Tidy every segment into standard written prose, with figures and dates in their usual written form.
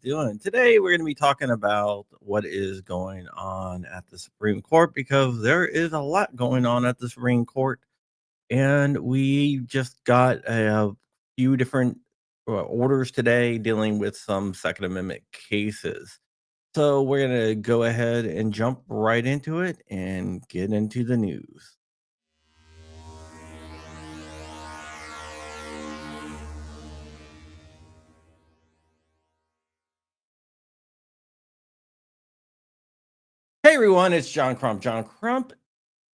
doing? Today, we're going to be talking about what is going on at the Supreme Court because there is a lot going on at the Supreme Court. And we just got a few different orders today dealing with some Second Amendment cases. So, we're going to go ahead and jump right into it and get into the news. Hey everyone, it's John Crump. John Crump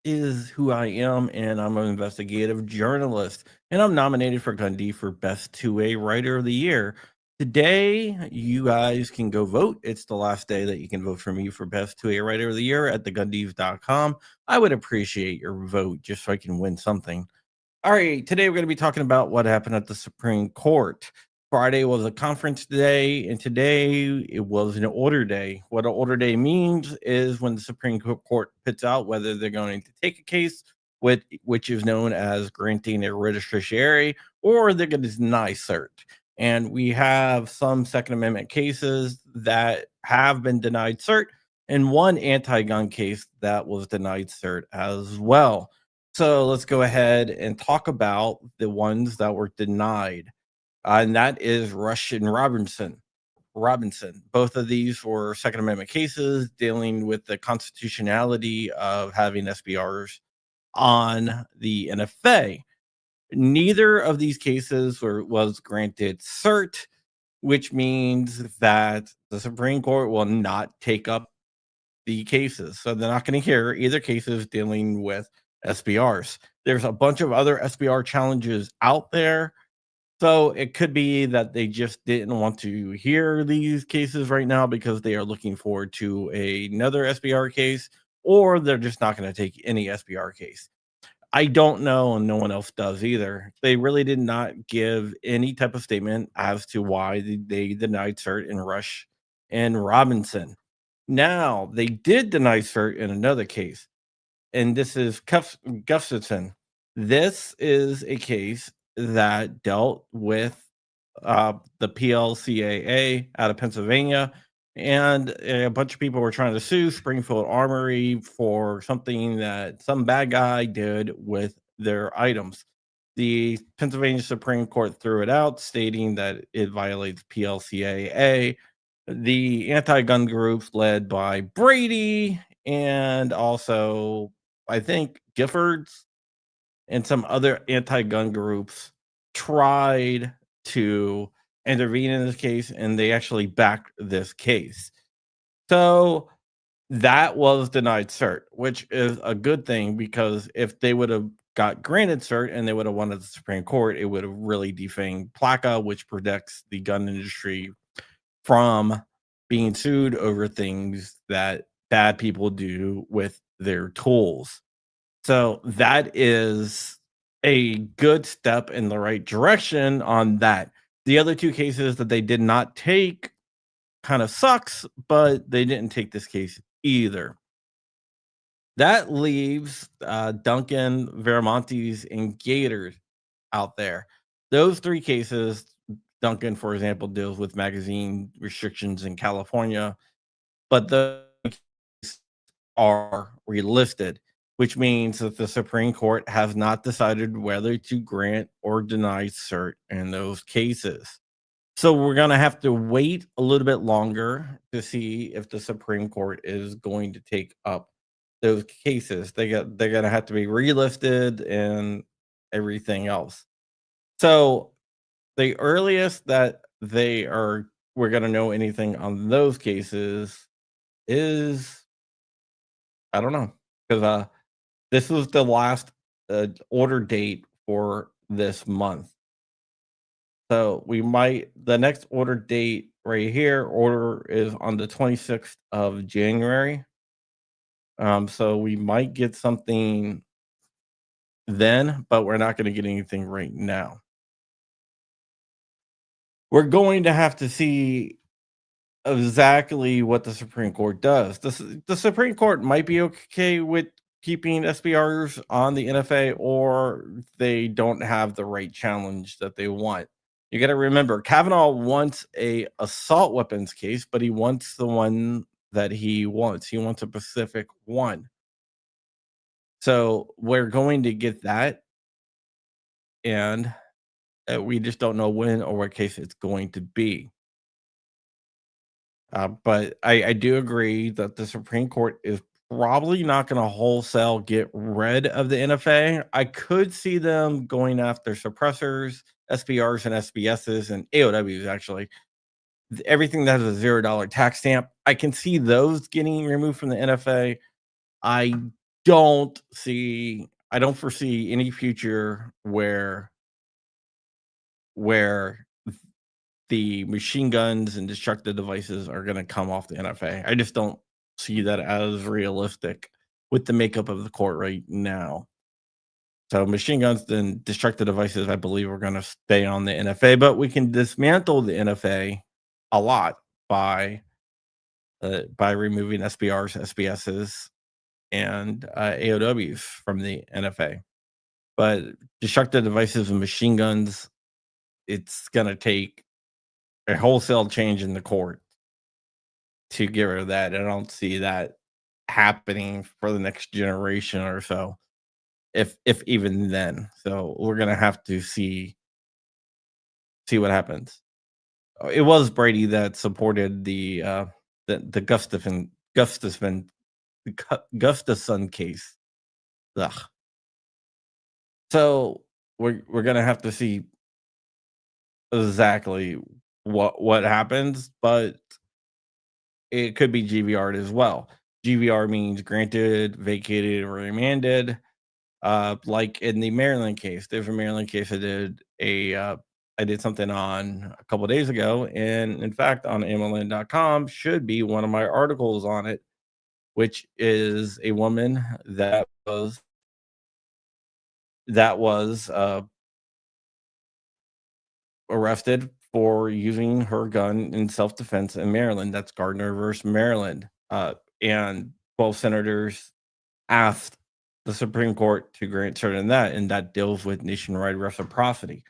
is who I am, and I'm an investigative journalist, and I'm nominated for Gundy for Best 2A Writer of the Year. Today, you guys can go vote. It's the last day that you can vote for me for Best 2A Writer of the Year at thegundys.com. I would appreciate your vote just so I can win something. All right, today we're going to be talking about what happened at the Supreme Court. Friday was a conference day, and today it was an order day. What an order day means is when the Supreme Court puts out whether they're going to take a case, which is known as granting a writ of certiorari, or they're going to deny cert. And we have some Second Amendment cases that have been denied cert, and one anti-gun case that was denied cert as well. So let's go ahead and talk about the ones that were denied, and that is Rush and Robinson. Both of these were Second Amendment cases dealing with the constitutionality of having SBRs on the NFA. Neither of these cases was granted cert, which means that the Supreme Court will not take up the cases. So they're not going to hear either cases dealing with SBRs. There's a bunch of other SBR challenges out there. So it could be that they just didn't want to hear these cases right now because they are looking forward to another SBR case, or they're just not going to take any SBR case. I don't know, and no one else does either. They really did not give any type of statement as to why they denied cert in Rush and Robinson. Now, they did deny cert in another case, and this is Gustafson. This is a case that dealt with the PLCAA out of Pennsylvania, and a bunch of people were trying to sue Springfield Armory for something that some bad guy did with their items. The Pennsylvania Supreme Court threw it out, stating that it violates PLCAA. The anti-gun groups led by Brady and also I think Giffords and some other anti-gun groups tried to intervene in this case, and they actually backed this case. So that was denied cert, which is a good thing because if they would have got granted cert and they would have won at the Supreme Court, it would have really defamed PLACA, which protects the gun industry from being sued over things that bad people do with their tools. So that is a good step in the right direction on that. The other two cases that they did not take kind of sucks, but they didn't take this case either. That leaves Duncan, Veramontes, and Gators out there. Those three cases, Duncan, for example, deals with magazine restrictions in California, but the are relisted, which means that the Supreme Court has not decided whether to grant or deny cert in those cases. So we're going to have to wait a little bit longer to see if the Supreme Court is going to take up those cases. They're going to have to be relisted and everything else. So the earliest that we're going to know anything on those cases is I don't know, because this was the last order date for this month. So the next order date right here, order is on the 26th of January. So we might get something then, but we're not going to get anything right now. We're going to have to see exactly what the Supreme Court does. The Supreme Court might be okay with keeping SBRs on the NFA, or they don't have the right challenge that they want. You got to remember, Kavanaugh wants a assault weapons case, but he wants the one that he wants. He wants a specific one. So we're going to get that, and we just don't know when or what case it's going to be. But I do agree that the Supreme Court is probably not going to wholesale get rid of the NFA. I could see them going after suppressors, SPRs, and SBSs, and AOWs actually. Everything that has a $0 tax stamp, I can see those getting removed from the NFA. I I don't foresee any future where the machine guns and destructive devices are going to come off the NFA. I just don't see that as realistic with the makeup of the court right now. So machine guns and destructive devices, I believe, are going to stay on the NFA, but we can dismantle the NFA a lot by removing SBRs, SBSs, and AOWs from the NFA. But destructive devices and machine guns, it's going to take a wholesale change in the court to get rid of that. I don't see that happening for the next generation or so, if even then. So we're gonna have to see what happens. It was Brady that supported the Gustafson case. Ugh. So we're gonna have to see exactly what happens, but it could be GVR'd as well. GVR means granted, vacated, or remanded. Like in the Maryland case, there's a Maryland case I did something on a couple days ago, and in fact, on MLN.com should be one of my articles on it, which is a woman that was arrested for using her gun in self-defense in Maryland. That's Gardner versus Maryland. And 12 senators asked the Supreme Court to grant cert in that, and that deals with nationwide reciprocity.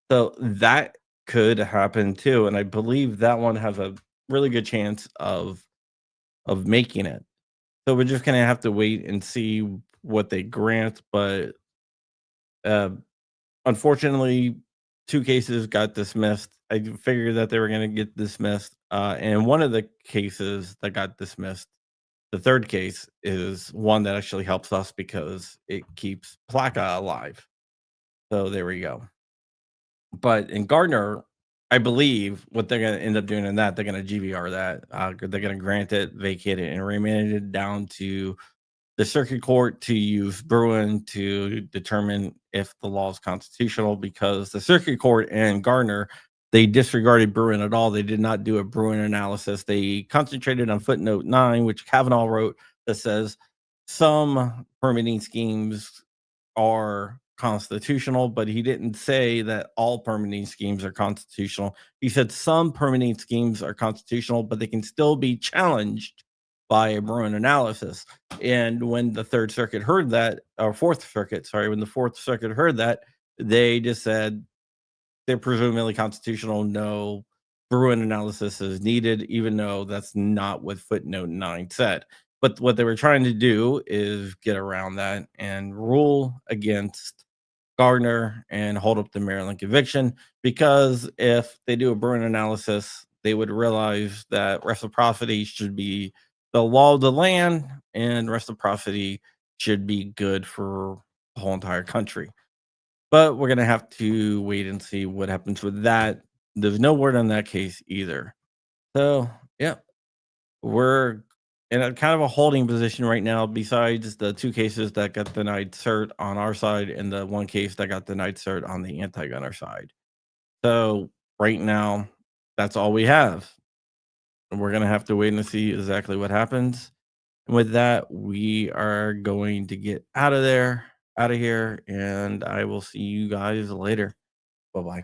So that could happen too, and I believe that one has a really good chance of making it. So we're just gonna have to wait and see what they grant, but uh, unfortunately, 2 cases got dismissed. I figured that they were gonna get dismissed, and one of the cases that got dismissed, the 3rd case, is one that actually helps us because it keeps PLACA alive. So there we go. But in Gardner, I believe what they're gonna end up doing in that, they're gonna GVR that, they're gonna grant it, vacate it, and remand it down to the circuit court to use Bruin to determine if the law is constitutional, because the circuit court and Gardner, they disregarded Bruin at all. They did not do a Bruin analysis. They concentrated on footnote 9, which Kavanaugh wrote, that says some permitting schemes are constitutional, but he didn't say that all permitting schemes are constitutional. He said some permitting schemes are constitutional, but they can still be challenged by a Bruin analysis. And when the Third Circuit heard that, or Fourth Circuit, sorry, when the Fourth Circuit heard that, they just said they're presumably constitutional. No Bruin analysis is needed, even though that's not what footnote 9 said. But what they were trying to do is get around that and rule against Gardner and hold up the Maryland conviction, because if they do a Bruin analysis, they would realize that reciprocity should be the law of the land, and reciprocity should be good for the whole entire country. But we're gonna have to wait and see what happens with that. There's no word on that case either. So yeah, we're in a kind of a holding position right now, besides the 2 cases that got denied cert on our side and the 1 case that got denied cert on the anti-gunner side. So right now, that's all we have. And we're gonna have to wait and see exactly what happens. And with that, we are going to get out of here, and I will see you guys later. Bye-bye.